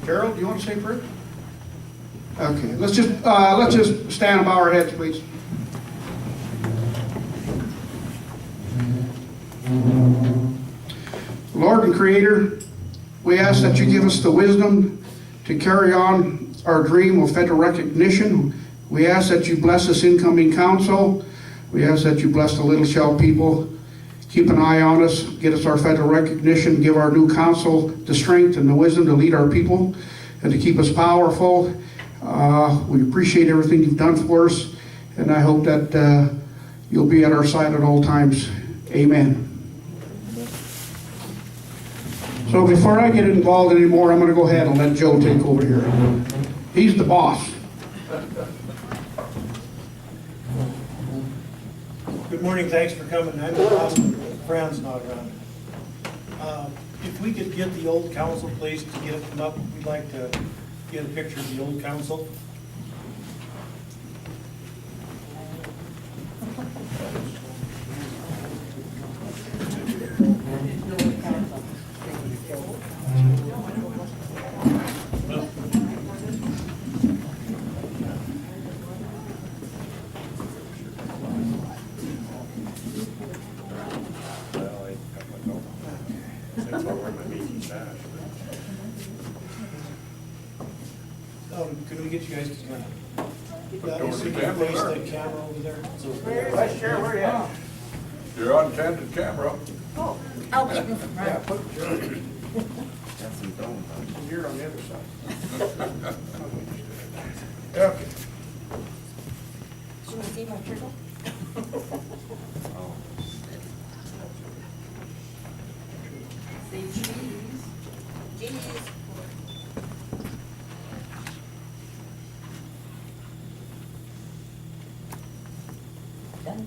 Gerald, do you want to say a prayer? Okay, let's just stand and bow our heads, please. Lord and Creator, we ask that you give us the wisdom to carry on our dream of federal recognition. We ask that you bless this incoming council. We ask that you bless the Little Shell people. Keep an eye on us, get us our federal recognition, give our new council the strength and the wisdom to lead our people and to keep us powerful. We appreciate everything you've done for us, and I hope that you'll be at our side at all times. Amen. So before I get involved anymore, I'm going to go ahead and let Joe take over here. He's the boss. Good morning, thanks for coming. I'm in Austin, Fran's not around. If we could get the old council, please, to get it up, we'd like to get a picture of the old council. Could we get you guys to kind of place the camera over there? Vice Chair, where you at? You're on candid camera. Oh, Ouch. yeah, put you're on the other side. Okay. Should we see my turtle? Say cheese. Cheese. Done.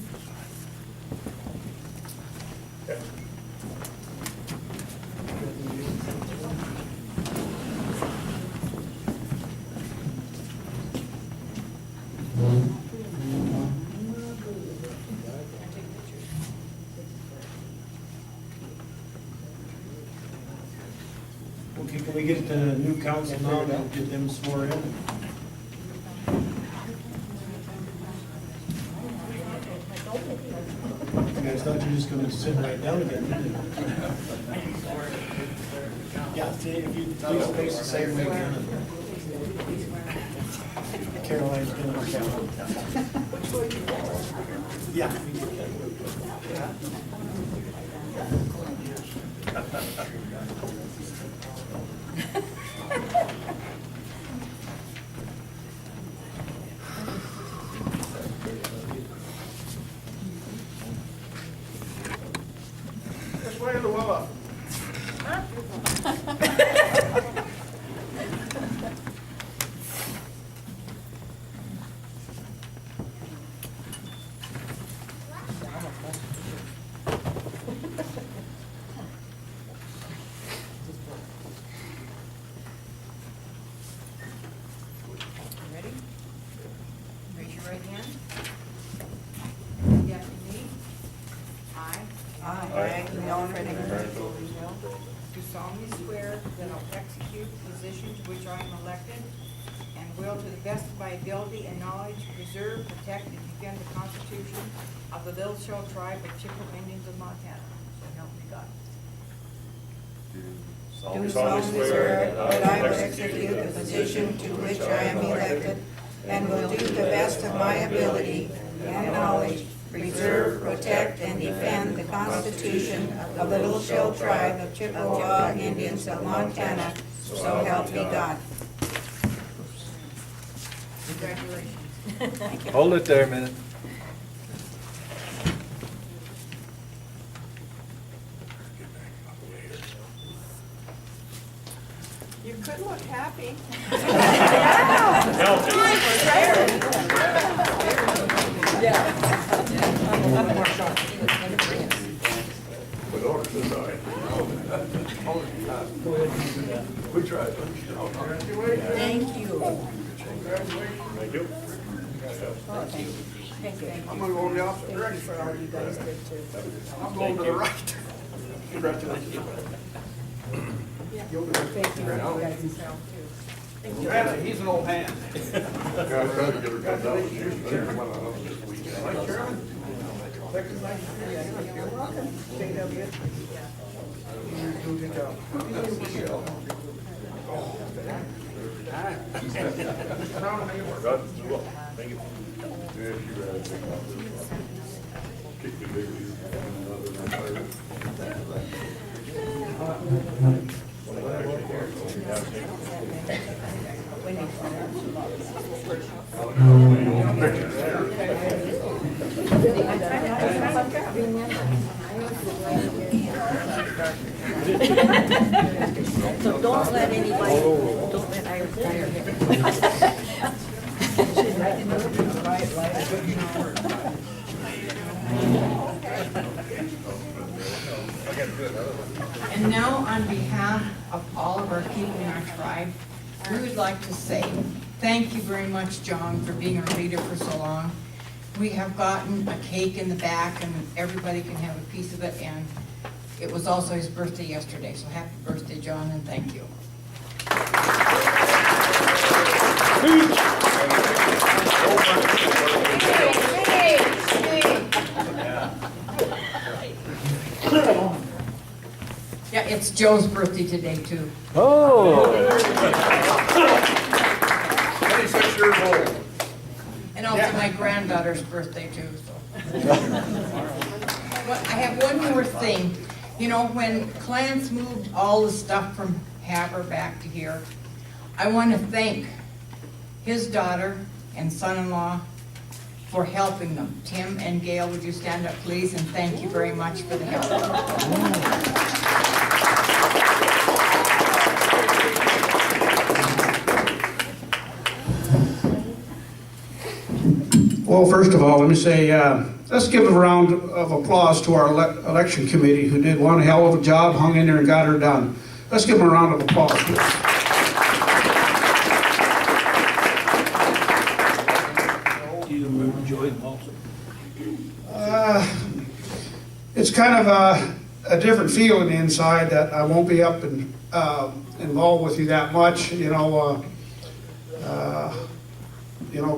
Okay, can we get the new council now and get them sworn in? You guys thought you were just gonna sit right down again, didn't you? Yeah, see, if you please face the same way again. Caroline's gonna work out. Yeah. we get that. This way, Luella. Ready? Raise your right hand. Repeat after me. I, Leon Frederick, do solemnly swear that I'll execute the position to which I am elected and will, to the best of my ability and knowledge, preserve, protect, and defend the Constitution of the Little Shell Tribe of Chippewa Indians of Montana. So help me God. Do solemnly swear that I will execute the position to which I am elected and will do the best of my ability and knowledge, preserve, protect, and defend the Constitution of the Little Shell Tribe of Chippewa Indians of Montana. So help me God. Congratulations. Thank you. Hold it there a minute. You could look happy. With orders this high. We tried. Thank you. Thank you. Thank you. I'm gonna go in the opposite Thank you direction. for all you guys did too. I'm going to the right. Congratulations. Thank you, guys, yourself too. Randy, he's an old hand. Yeah, I tried to get her cut down. She was there when I was this weekend. Vice Chairman? Second Vice Chairman. You're welcome. JW. Do a good job. Proud of you. God, you will. Thank you. Yeah, she ran a big house. Kicked the big league. So don't let anybody, don't let Irish fire hit. And now, on behalf of all of our people in our tribe, we would like to say thank you very much, John, for being our leader for so long. We have gotten a cake in the back, and everybody can have a piece of it, and it was also his birthday yesterday, so happy birthday, John, and thank you. Yeah, it's Joe's birthday today, too. 26 years old. And also my granddaughter's birthday too, so. Well, I have one more thing. You know, when Clarence moved all the stuff from Haber back to here, I want to thank his daughter and son-in-law for helping them. Tim and Gail, would you stand up, please? And thank you very much for the help. Well, first of all, let me say, let's give a round of applause to our election committee who did one hell of a job, hung in there and got her done. Let's give them a round of applause. Do you enjoy them also? It's kind of a different feeling inside that I won't be up and involved with you that much,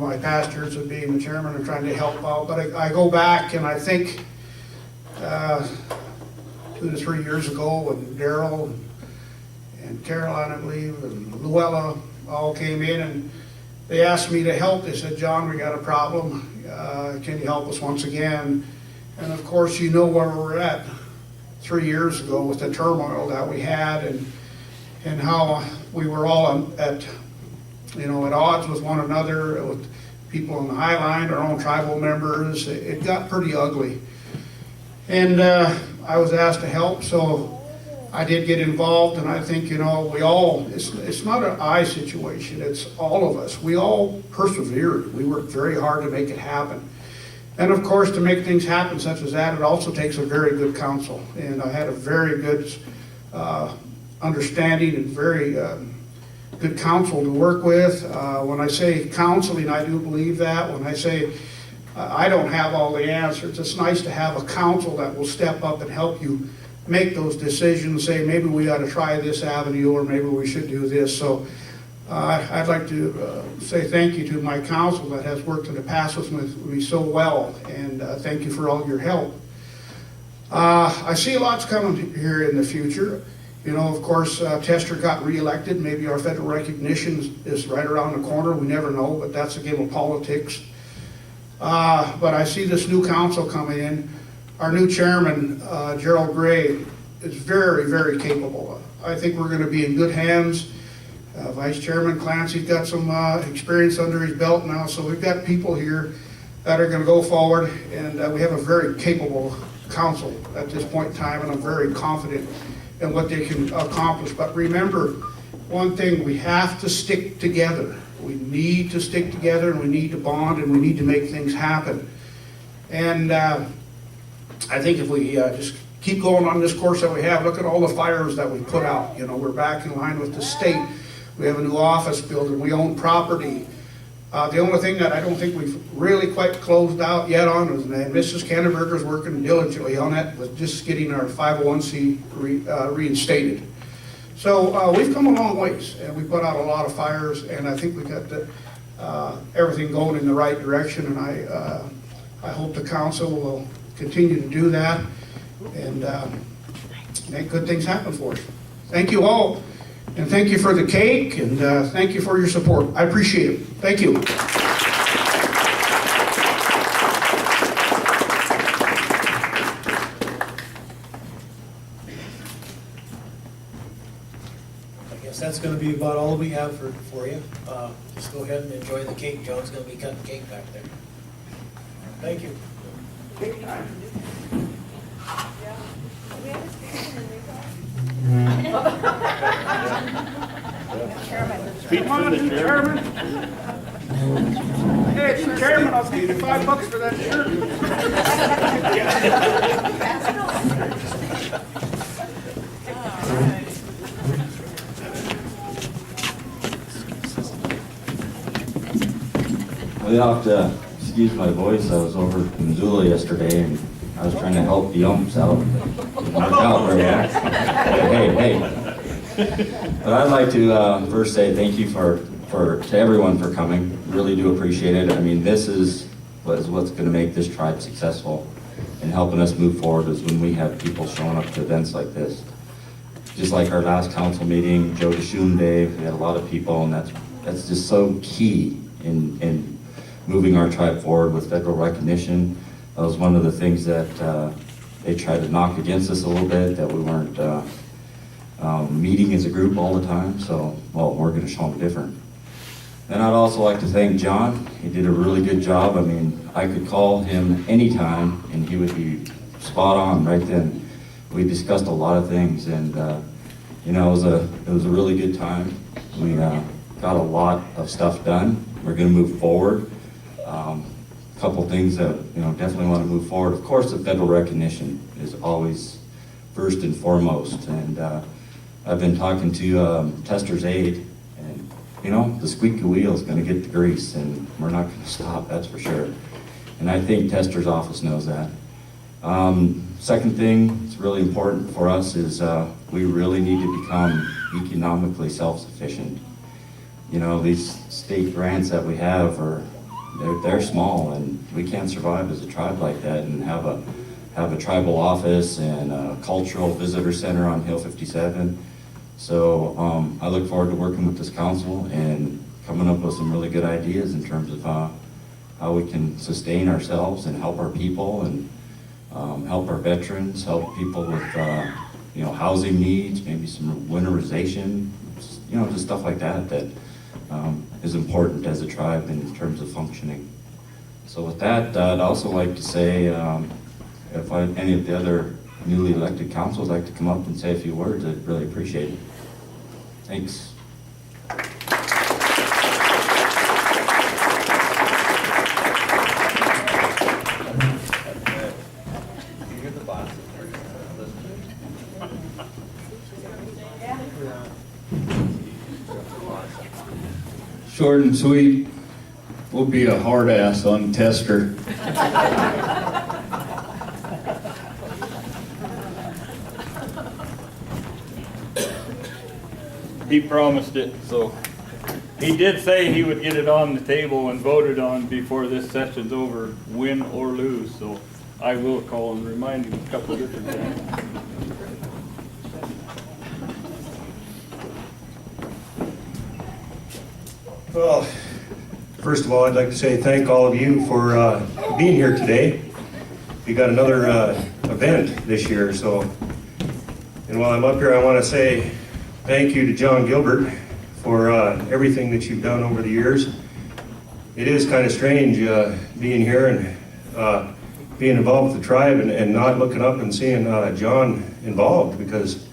my pastors and being the chairman and trying to help out. But I go back and I think 2 to 3 years ago when Daryl and Caroline, I believe, and Luella all came in and they asked me to help. They said, John, we got a problem. Can you help us once again? And of course, you know where we're at 3 years ago with the turmoil that we had and how we were all at odds with one another, with people in the High Line, our own tribal members. It got pretty ugly. And I was asked to help, so I did get involved, and I think, we all, it's not an I situation, it's all of us. We all persevered. We worked very hard to make it happen. And of course, to make things happen such as that, it also takes a very good counsel. And I had a very good understanding and very good counsel to work with. When I say counseling, I do believe that. When I say I don't have all the answers, it's nice to have a counsel that will step up and help you make those decisions, say maybe we ought to try this avenue or maybe we should do this. So I'd like to say thank you to my counsel that has worked in the past with me so well, and thank you for all your help. I see lots coming here in the future. Of course, Tester got reelected. Maybe our federal recognition is right around the corner. We never know, but that's a game of politics. But I see this new council coming in. Our new chairman, Gerald Gray, is very, very capable. I think we're going to be in good hands. Vice Chairman Clancy's got some experience under his belt now, so we've got people here that are going to go forward, and we have a very capable council at this point in time, and I'm very confident in what they can accomplish. But remember, one thing, we have to stick together. We need to stick together, and we need to bond, and we need to make things happen. And I think if we just keep going on this course that we have, look at all the fires that we put out. We're back in line with the state. We have a new office building. We own property. The only thing that I don't think we've really quite closed out yet on is, and Mrs. Kenneberger is working diligently on that, with just getting our 501c reinstated. So we've come a long ways, and we put out a lot of fires, and I think we got everything going in the right direction, and I hope the council will continue to do that and make good things happen for us. Thank you all, and thank you for the cake, and thank you for your support. I appreciate it. Thank you. I guess that's gonna be about all we have for you. Just go ahead and enjoy the cake. John's gonna be cutting cake back there. Thank you. Come on, new chairman. Hey, it's the chairman, I'll give you $5 for that shirt. Well, you have to excuse my voice. I was over in Missoula yesterday and I was trying to help the umps out. Didn't work out very well. Hey. But I'd like to first say thank you to everyone for coming. Really do appreciate it. I mean, this is what's going to make this tribe successful and helping us move forward is when we have people showing up to events like this. Just like our last council meeting, Joe DeShun Day, we had a lot of people, and that's just so key in moving our tribe forward with federal recognition. That was one of the things that they tried to knock against us a little bit, that we weren't meeting as a group all the time. So, well, we're going to show them different. And I'd also like to thank John. He did a really good job. I mean, I could call him anytime and he would be spot on right then. We discussed a lot of things, and you know, it was a really good time. We got a lot of stuff done. We're going to move forward. A couple things that, you know, definitely want to move forward. Of course, the federal recognition is always first and foremost. And I've been talking to Tester's aide, and you know, the squeaky wheel is going to get the grease, and we're not going to stop, that's for sure. And I think Tester's office knows that. Second thing that's really important for us is we really need to become economically self-sufficient. You know, these state grants that we have they're small, and we can't survive as a tribe like that and have a tribal office and a cultural visitor center on Hill 57. So I look forward to working with this council and coming up with some really good ideas in terms of how we can sustain ourselves and help our people and help our veterans, help people with you know, housing needs, maybe some winterization, you know, just stuff like that is important as a tribe in terms of functioning. So with that, I'd also like to say, if any of the other newly elected councils like to come up and say a few words, I'd really appreciate it. Thanks. Short and sweet, we'll be a hard ass on Tester. He promised it, so he did say he would get it on the table and voted on before this session's over, win or lose. So I will call and remind him a couple different times. Well, first of all, I'd like to say thank all of you for being here today. We got another event this year, so, and while I'm up here, I want to say thank you to John Gilbert for everything that you've done over the years. It is kind of strange being here and being involved with the tribe and not looking up and seeing John involved, because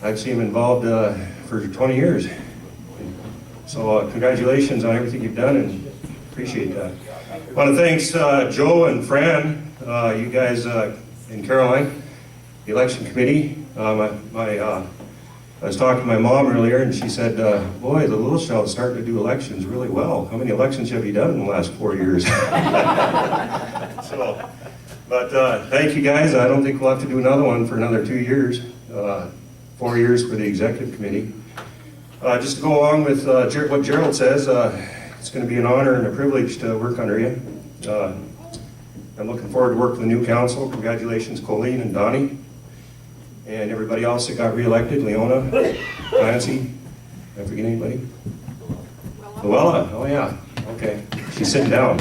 I've seen him involved for 20 years. So congratulations on everything you've done, and appreciate that. I want to thank Joe and Fran, you guys in Caroline, the election committee. I was talking to my mom earlier, and she said, boy, the Little Shell is starting to do elections really well. How many elections have you done in the last 4 years? But thank you guys. I don't think we'll have to do another one for another 2 years. 4 years for the executive committee. Just to go along with what Gerald says, it's going to be an honor and a privilege to work under you. I'm looking forward to working with the new council. Congratulations, Colleen and Donnie, and everybody else that got reelected, Leona, Clancy, did I forget anybody? Luella, oh yeah, okay, she's sitting down.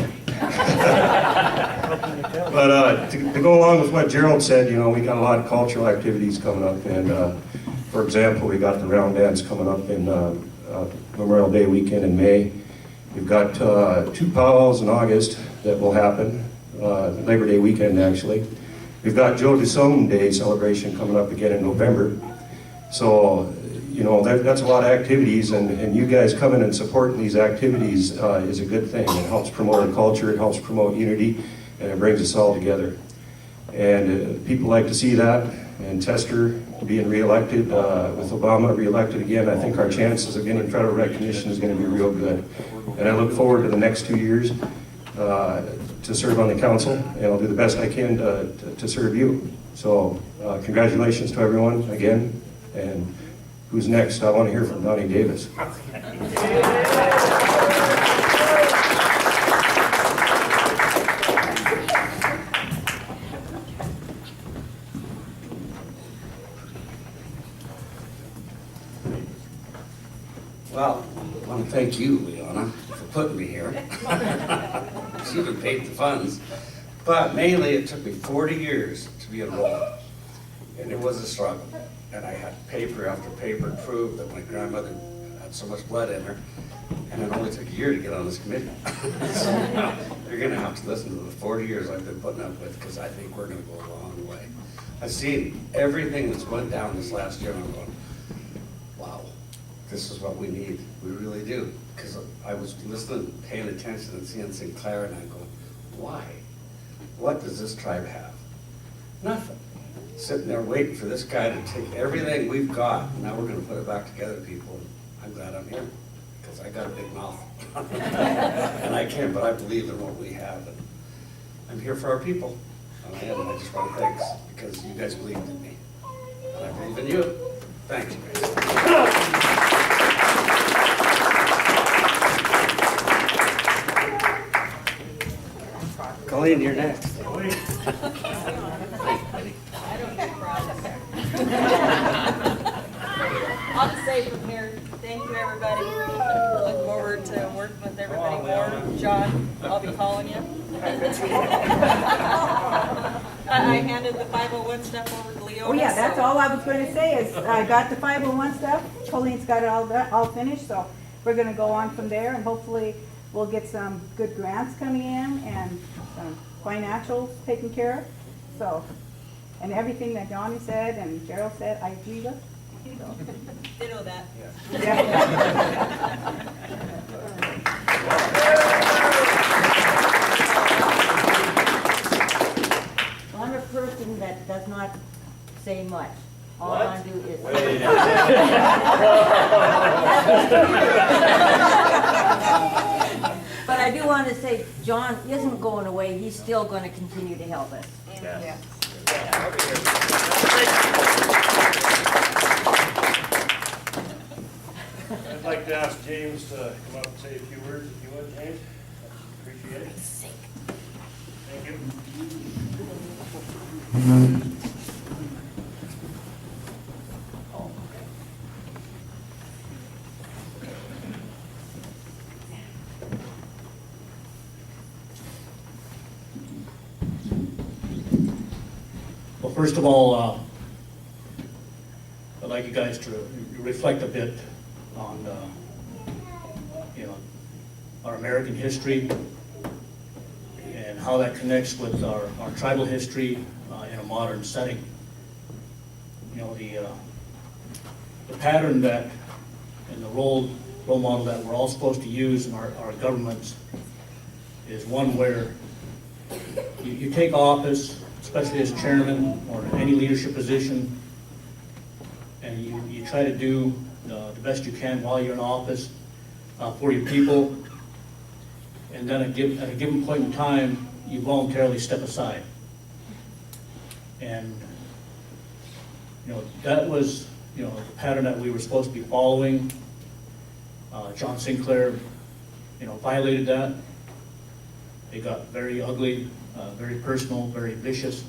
But to go along with what Gerald said, you know, we got a lot of cultural activities coming up, and for example, we got the round dance coming up in Memorial Day weekend in May. We've got 2 powwows in August that will happen, Labor Day weekend actually. We've got Joe DeSome Day celebration coming up again in November. So, you know, that's a lot of activities, and you guys coming and supporting these activities is a good thing. It helps promote our culture, it helps promote unity, and it brings us all together. And people like to see that, and Tester being reelected, with Obama reelected again, I think our chances of getting federal recognition is going to be real good. And I look forward to the next 2 years to serve on the council, and I'll do the best I can to serve you. So congratulations to everyone again, and who's next? I want to hear from Donnie Davis. Well, I want to thank you, Leona, for putting me here. She even paid the funds. But mainly, it took me 40 years to be enrolled. And it was a struggle. And I had paper after paper to prove that my grandmother had so much blood in her. And it only took a year to get on this committee. So now, you're going to have to listen to the 40 years I've been putting up with, because I think we're going to go a long way. I've seen everything that's went down this last year, and I'm going, wow. This is what we need. We really do. Because I was listening, paying attention, and seeing Sinclair, and I'm going, why? What does this tribe have? Nothing. Sitting there waiting for this guy to take everything we've got, and now we're going to put it back together, people. I'm glad I'm here, because I got a big mouth. And I can't, but I believe in what we have. And I'm here for our people. And I am, and I just want to thanks, because you guys believed in me. And I believe in you. Thanks, you guys. Colleen, you're next. I'll just say from here, thank you, everybody. Look forward to working with everybody more. John, I'll be calling you. I handed the 501 stuff over to Leona. Oh yeah, that's so- all I was going to say is I got the 501 stuff. Colleen's got it all finished, so we're going to go on from there, and hopefully we'll get some good grants coming in and some financials taken care of. So, and everything that Johnny said and Gerald said, I agree with. So. They know that. Yeah. I'm a person that does not say much. All I do is. But I do want to say, John isn't going away. He's still going to continue to help us. Yeah. I'd like to ask James to come up and say a few words, if you would, James. Appreciate it. Thank you. Well, first of all, I'd like you guys to reflect a bit on, our American history and how that connects with our tribal history in a modern setting. You know, the pattern that and the role model that we're all supposed to use in our governments is one where you take office, especially as chairman or any leadership position, and you try to do the best you can while you're in office for your people, and then at a given point in time, you voluntarily step aside. And that was you know, the pattern that we were supposed to be following. John Sinclair, you know, violated that. It got very ugly, very personal, very vicious.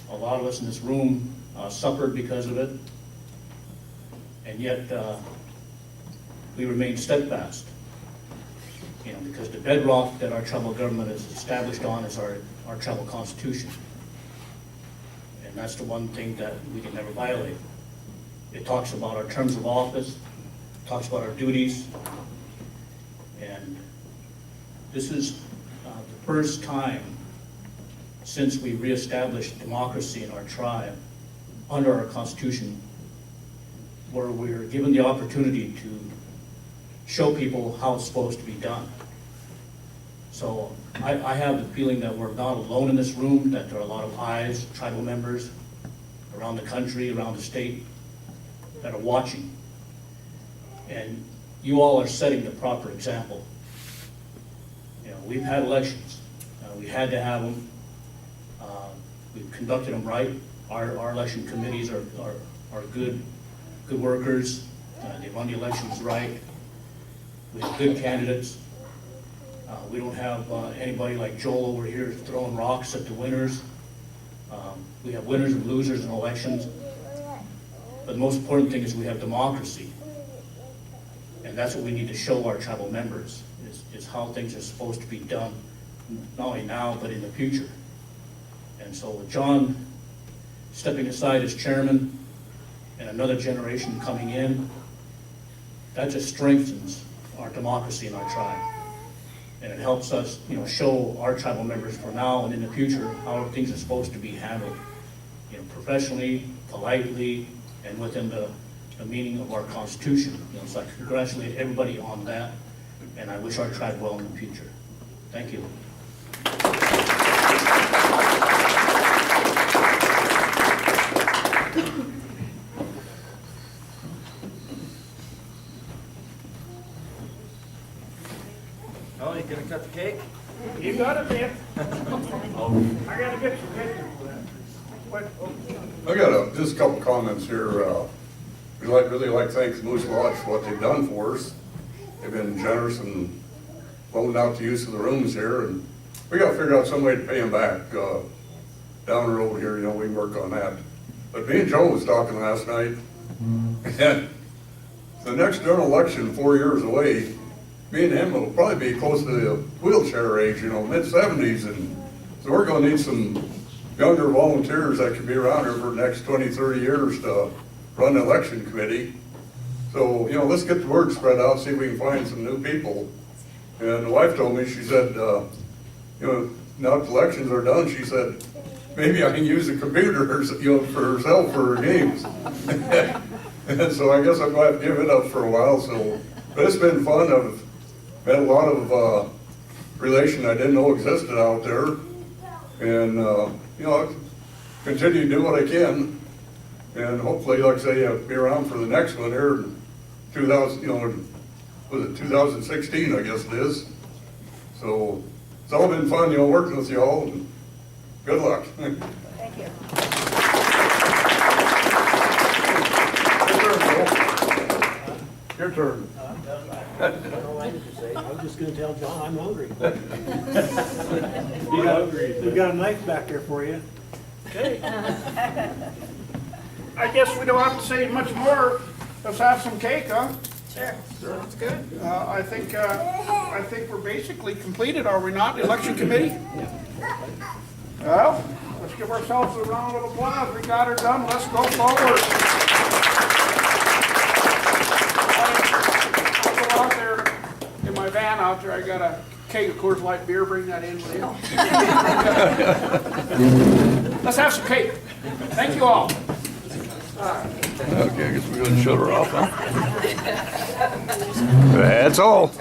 A lot of us in this room suffered because of it, and yet we remain steadfast. You know, because the bedrock that our tribal government is established on is our tribal constitution. And that's the one thing that we can never violate. It talks about our terms of office, talks about our duties, and this is the first time since we reestablished democracy in our tribe under our constitution where we're given the opportunity to show people how it's supposed to be done. So I have the feeling that we're not alone in this room, that there are a lot of eyes, tribal members around the country, around the state, that are watching. And you all are setting the proper example. You know, we've had elections. We had to have them. We've conducted them right. Our election committees are good workers. They run the elections right. We have good candidates. We don't have anybody like Joel over here throwing rocks at the winners. We have winners and losers in elections. But the most important thing is we have democracy. And that's what we need to show our tribal members, is how things are supposed to be done, not only now, but in the future. And so with John stepping aside as chairman and another generation coming in, that just strengthens our democracy in our tribe. And it helps us, you know, show our tribal members for now and in the future how things are supposed to be handled, you know, professionally, politely, and within the meaning of our constitution. You know, so I congratulate everybody on that, and I wish our tribe well in the future. Thank you. Oh, you gonna cut the cake? You got it, man. I gotta get some pictures for that. I got just a couple comments here. We'd really like to thank the Moose Lodge for what they've done for us. They've been generous and loaned out the use of the rooms here, and we gotta figure out some way to pay them back. Down the road here, you know, we can work on that. But me and Joe was talking last night, and the next general election, 4 years away, me and him will probably be close to the wheelchair age, you know, mid-70s, and so we're gonna need some younger volunteers that can be around here for the next 20, 30 years to run the election committee. So, you know, let's get the word spread out, see if we can find some new people. And the wife told me, she said, you know, now that the elections are done, she said, maybe I can use a computer, you know, for herself for her games. And so I guess I'm going to have to give it up for a while. So, but it's been fun. I've met a lot of relation I didn't know existed out there, and you know, I'll continue to do what I can, and hopefully, like I say, I'll be around for the next one here in 2000. You know, was it 2016? I guess it is. So it's all been fun, you know, working with you all. And good luck. Thank you. Your turn. I don't know what to say. I was just gonna tell John I'm hungry. We got a knife back there for you. Okay. I guess we don't have to say much more. Let's have some cake, huh? Sure. That's good. I think we're basically completed, are we not, the election committee? Well, let's give ourselves a round of applause. We got her done. Let's go forward. I'll go out there in my van out there. I got a keg of Coors Light beer. Bring that in with you. Let's have some cake. Thank you all. Okay, I guess we're going to shut her off, huh? That's all.